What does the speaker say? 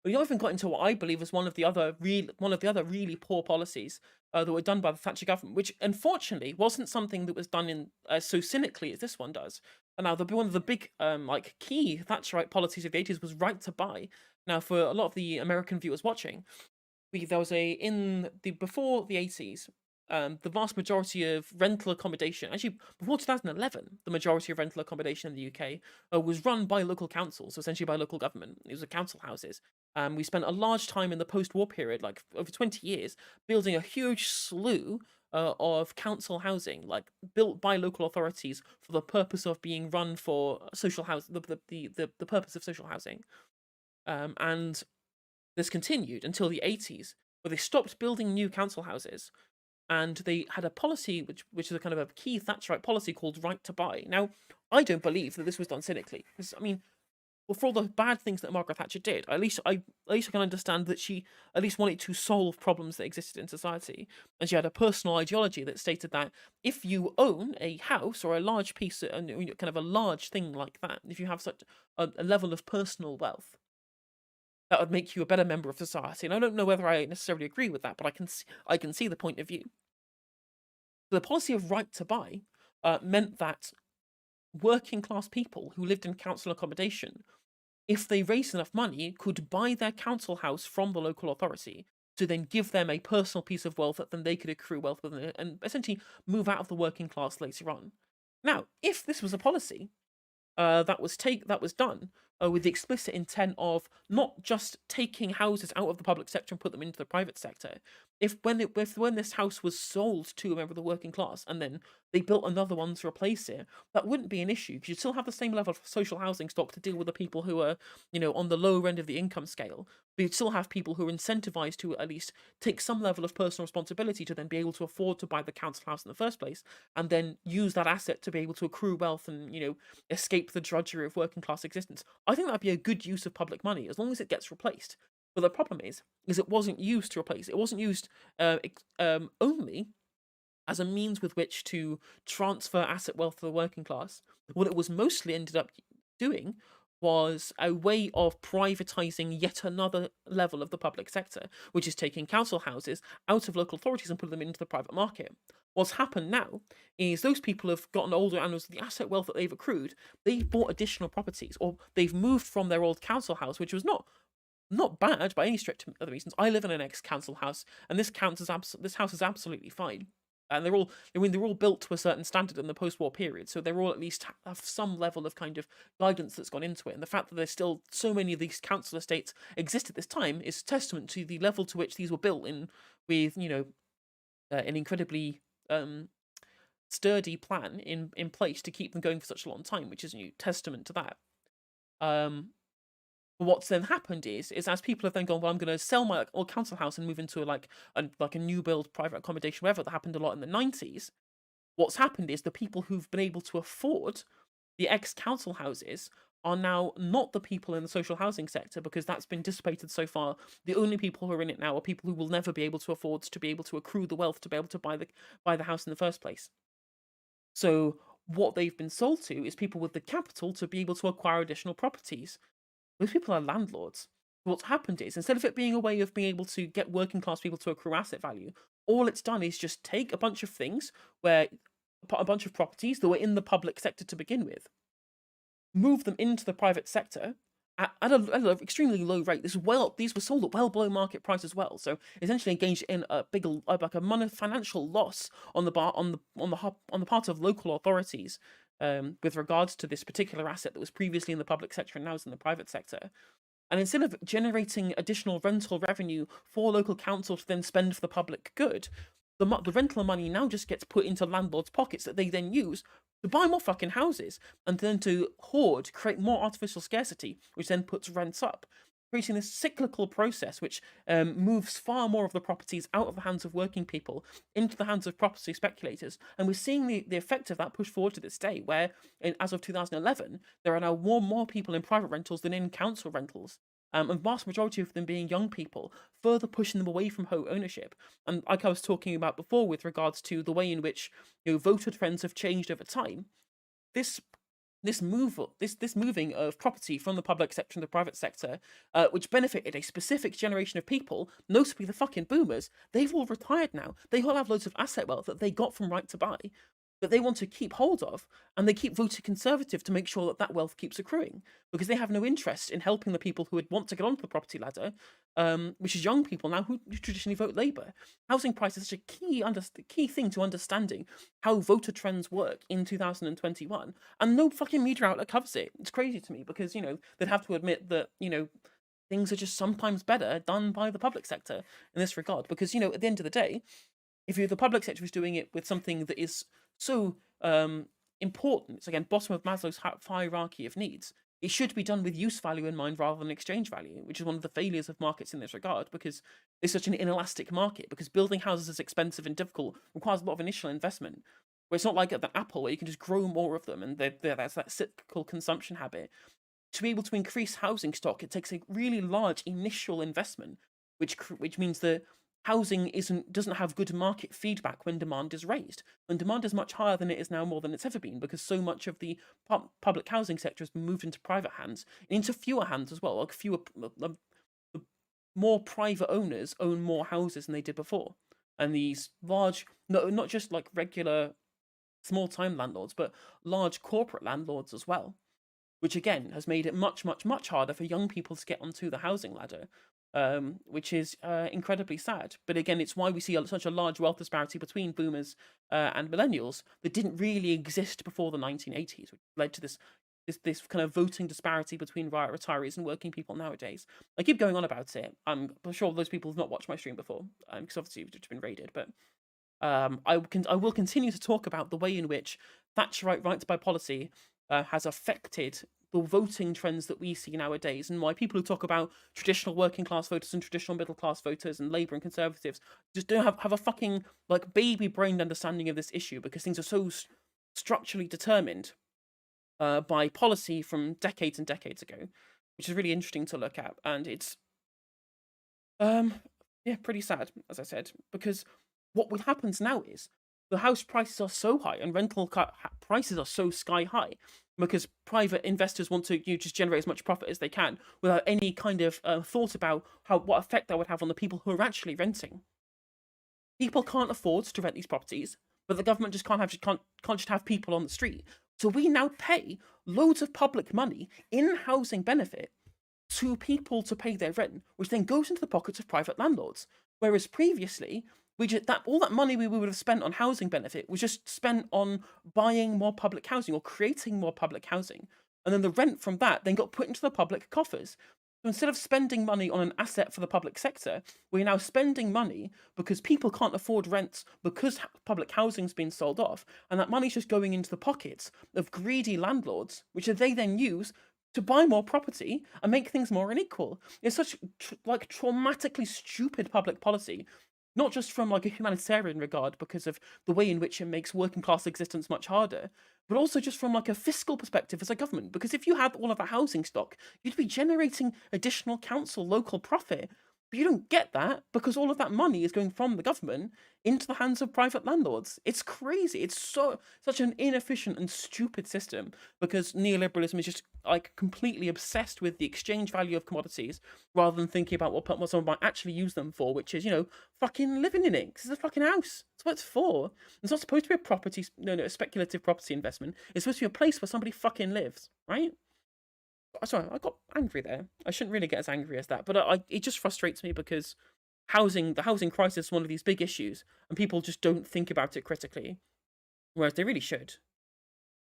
We even got into what I believe was one of the other really poor policies that were done by the Thatcher government, which unfortunately wasn't something that was done in so cynically as this one does. And now, one of the big like key Thatcherite policies of the 80s was right to buy. Now, for a lot of the American viewers watching, there was a in the before the 80s, the vast majority of rental accommodation, actually before 2011, the majority of rental accommodation in the UK was run by local councils, so essentially by local government. It was council houses. We spent a large time in the post-war period, like over 20 years, building a huge slew of council housing, like built by local authorities for the purpose of being run for social house, the purpose of social housing. And this continued until the 80s, where they stopped building new council houses, and they had a policy which is a kind of a key Thatcherite policy called right to buy. Now, I don't believe that this was done cynically, because I mean, well, for all the bad things that Margaret Thatcher did, at least I can understand that she at least wanted to solve problems that existed in society, and she had a personal ideology that stated that if you own a house or a large piece, kind of a large thing like that, if you have such a level of personal wealth, that would make you a better member of society. And I don't know whether I necessarily agree with that, but I can see the point of view. The policy of right to buy meant that working class people who lived in council accommodation, if they raised enough money, could buy their council house from the local authority to then give them a personal piece of wealth that then they could accrue wealth with and essentially move out of the working class later on. Now, if this was a policy that was done with the explicit intent of not just taking houses out of the public sector and put them into the private sector. If when this house was sold to a member of the working class and then they built another one to replace it, that wouldn't be an issue because you'd still have the same level of social housing stock to deal with the people who are, on the lower end of the income scale. But you'd still have people who are incentivized to at least take some level of personal responsibility to then be able to afford to buy the council house in the first place, and then use that asset to be able to accrue wealth and escape the drudgery of working class existence. I think that'd be a good use of public money as long as it gets replaced. But the problem is it wasn't used to replace. It wasn't used only as a means with which to transfer asset wealth to the working class. What it was mostly ended up doing was a way of privatizing yet another level of the public sector, which is taking council houses out of local authorities and putting them into the private market. What's happened now is those people have gotten older, and as the asset wealth that they've accrued, they've bought additional properties, or they've moved from their old council house, which was not bad by any stretch of the reasons. I live in an ex-council house, and this house is absolutely fine. And they're all built to a certain standard in the post-war period, so they're all at least have some level of kind of guidance that's gone into it. And the fact that there's still so many of these council estates exist at this time is testament to the level to which these were built in, with an incredibly sturdy plan in place to keep them going for such a long time, which is a testament to that. Um, what's then happened is as people have then gone, well, I'm going to sell my old council house and move into a new build private accommodation, whatever. That happened a lot in the 90s. What's happened is the people who've been able to afford the ex-council houses are now not the people in the social housing sector, because that's been dissipated so far. The only people who are in it now are people who will never be able to afford to be able to accrue the wealth to be able to buy the house in the first place. So what they've been sold to is people with the capital to be able to acquire additional properties. Those people are landlords. What's happened is, instead of it being a way of being able to get working class people to accrue asset value, all it's done is just take a bunch of things where a bunch of properties that were in the public sector to begin with, move them into the private sector at an extremely low rate. These were sold at well below market price as well. So essentially engaged in a big financial loss on the part of local authorities with regards to this particular asset that was previously in the public sector and now is in the private sector. And instead of generating additional rental revenue for local council to then spend for the public good, the rental money now just gets put into landlords' pockets that they then use to buy more fucking houses and then to create more artificial scarcity, which then puts rents up, creating this cyclical process which moves far more of the properties out of the hands of working people into the hands of property speculators. And we're seeing the effect of that push forward to this day, where as of 2011, there are now more people in private rentals than in council rentals. And the vast majority of them being young people, further pushing them away from home ownership. And like I was talking about before with regards to the way in which voter trends have changed over time, this this moving of property from the public sector to the private sector, which benefited a specific generation of people, notably the fucking boomers. They've all retired now. They all have loads of asset wealth that they got from Right to Buy that they want to keep hold of, and they keep voting Conservative to make sure that that wealth keeps accruing because they have no interest in helping the people who would want to get onto the property ladder, which is young people now who traditionally vote Labour. Housing prices is such a key thing to understanding how voter trends work in 2021, and no fucking media outlet covers it. It's crazy to me because, they'd have to admit that, things are just sometimes better done by the public sector in this regard because, at the end of the day, if the public sector is doing it with something that is so important, it's again bottom of Maslow's hierarchy of needs, it should be done with use value in mind rather than exchange value, which is one of the failures of markets in this regard because it's such an inelastic market, because building houses is expensive and difficult, requires a lot of initial investment, where it's not like at the Apple where you can just grow more of them and that's that cyclical consumption habit. To be able to increase housing stock, it takes a really large initial investment, which means that housing doesn't have good market feedback when demand is raised. When demand is much higher than it is now, more than it's ever been, because so much of the public housing sector has been moved into private hands, and into fewer hands as well. Like more private owners own more houses than they did before, and these large, not just like regular small time landlords, but large corporate landlords as well, which again has made it much, much, much harder for young people to get onto the housing ladder, which is incredibly sad. But again, it's why we see such a large wealth disparity between boomers and millennials that didn't really exist before the 1980s, which led to this kind of voting disparity between retirees and working people nowadays. I keep going on about it. I'm sure those people have not watched my stream before, because obviously you've just been raided, but I will continue to talk about the way in which Thatcherite right to buy policy has affected the voting trends that we see nowadays, and why people who talk about traditional working class voters and traditional middle class voters and Labour and Conservatives just don't have a fucking like baby brained understanding of this issue, because things are so structurally determined by policy from decades and decades ago, which is really interesting to look at. And it's yeah, pretty sad, as I said, because what happens now is the house prices are so high and rental prices are so sky high because private investors want to just generate as much profit as they can without any kind of thought about what effect that would have on the people who are actually renting. People can't afford to rent these properties, but the government just can't just have people on the street. So we now pay loads of public money in housing benefit to people to pay their rent, which then goes into the pockets of private landlords. Whereas previously, all that money we would have spent on housing benefit was just spent on buying more public housing or creating more public housing, and then the rent from that then got put into the public coffers. So instead of spending money on an asset for the public sector, we're now spending money because people can't afford rents because public housing's been sold off, and that money's just going into the pockets of greedy landlords, which they then use to buy more property and make things more unequal. It's such traumatically stupid public policy, not just from like a humanitarian regard because of the way in which it makes working class existence much harder, but also just from like a fiscal perspective as a government. Because if you had all of that housing stock, you'd be generating additional council local profit. But you don't get that because all of that money is going from the government into the hands of private landlords. It's crazy. It's such an inefficient and stupid system because neoliberalism is just like completely obsessed with the exchange value of commodities rather than thinking about what someone might actually use them for, which is, fucking living in it. 'Cause it's a fucking house. That's what it's for. It's not supposed to be a property, a speculative property investment. It's supposed to be a place where somebody fucking lives, right? Sorry, I got angry there. I shouldn't really get as angry as that, but it just frustrates me because the housing crisis is one of these big issues, and people just don't think about it critically, whereas they really should.